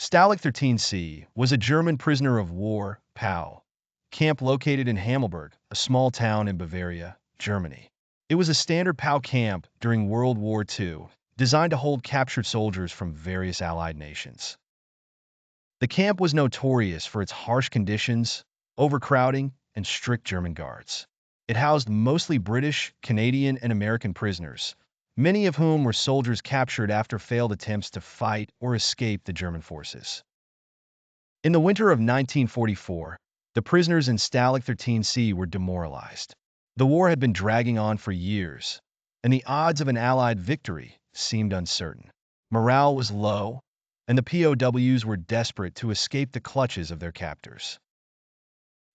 Stalag XIII C was a German prisoner of war (POW) camp located in Hammelburg, a small town in Bavaria, Germany. It was a standard POW camp during World War II, designed to hold captured soldiers from various Allied nations. The camp was notorious for its harsh conditions, overcrowding, and strict German guards. It housed mostly British, Canadian, and American prisoners, many of whom were soldiers captured after failed attempts to fight or escape the German forces. In the winter of 1944, the prisoners in Stalag XIII C were demoralized. The war had been dragging on for years, and the odds of an Allied victory seemed uncertain. Morale was low, and the POWs were desperate to escape the clutches of their captors.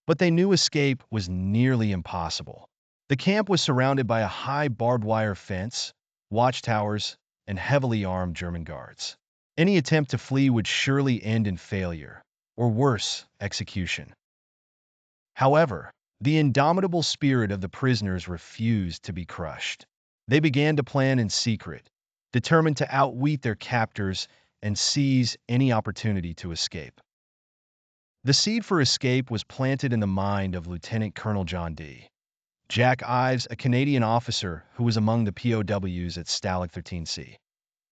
But they knew escape was nearly impossible. The camp was surrounded by a high barbed wire fence, watchtowers, and heavily armed German guards. Any attempt to flee would surely end in failure, or worse, execution. However, the indomitable spirit of the prisoners refused to be crushed. They began to plan in secret, determined to outwit their captors and seize any opportunity to escape. The seed for escape was planted in the mind of Lieutenant Colonel John D. Jack Ives, a Canadian officer who was among the POWs at Stalag XIII C.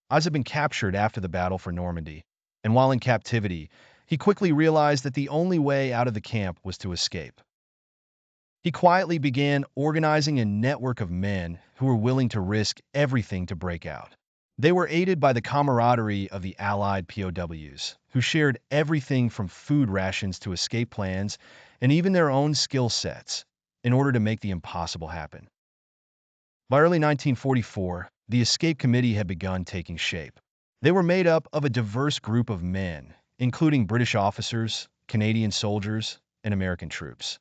Ives had been captured after the battle for Normandy, and while in captivity, he quickly realized that the only way out of the camp was to escape. He quietly began organizing a network of men who were willing to risk everything to break out. They were aided by the camaraderie of the Allied POWs, who shared everything from food rations to escape plans and even their own skill sets in order to make the impossible happen. By early 1944, the escape committee had begun taking shape. They were made up of a diverse group of men, including British officers, Canadian soldiers, and American troops.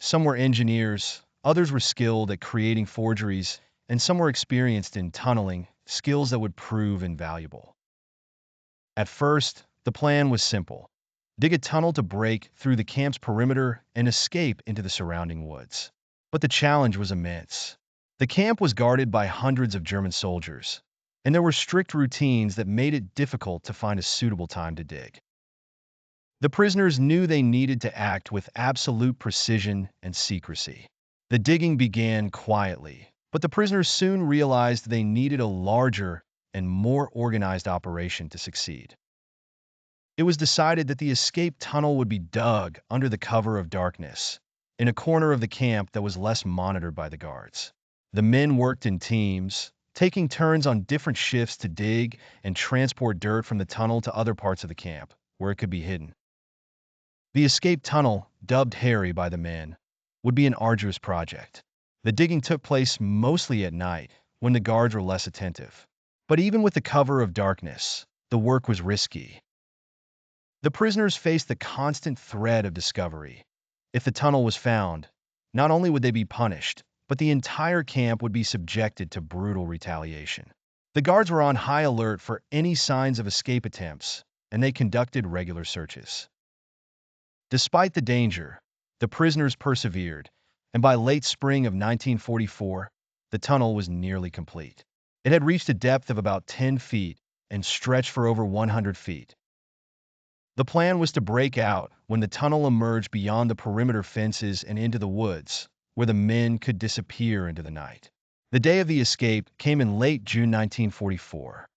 Some were engineers, others were skilled at creating forgeries, and some were experienced in tunneling, skills that would prove invaluable. At first, the plan was simple: dig a tunnel to break through the camp's perimeter and escape into the surrounding woods. But the challenge was immense. The camp was guarded by hundreds of German soldiers, and there were strict routines that made it difficult to find a suitable time to dig. The prisoners knew they needed to act with absolute precision and secrecy. The digging began quietly, but the prisoners soon realized they needed a larger and more organized operation to succeed. It was decided that the escape tunnel would be dug under the cover of darkness, in a corner of the camp that was less monitored by the guards. The men worked in teams, taking turns on different shifts to dig and transport dirt from the tunnel to other parts of the camp, where it could be hidden. The escape tunnel, dubbed Harry by the men, would be an arduous project. The digging took place mostly at night, when the guards were less attentive. But even with the cover of darkness, the work was risky. The prisoners faced the constant threat of discovery. If the tunnel was found, not only would they be punished, but the entire camp would be subjected to brutal retaliation. The guards were on high alert for any signs of escape attempts, and they conducted regular searches. Despite the danger, the prisoners persevered, and by late spring of 1944, the tunnel was nearly complete. It had reached a depth of about 10 feet and stretched for over 100 feet. The plan was to break out when the tunnel emerged beyond the perimeter fences and into the woods, where the men could disappear into the night. The day of the escape came in late June 1944.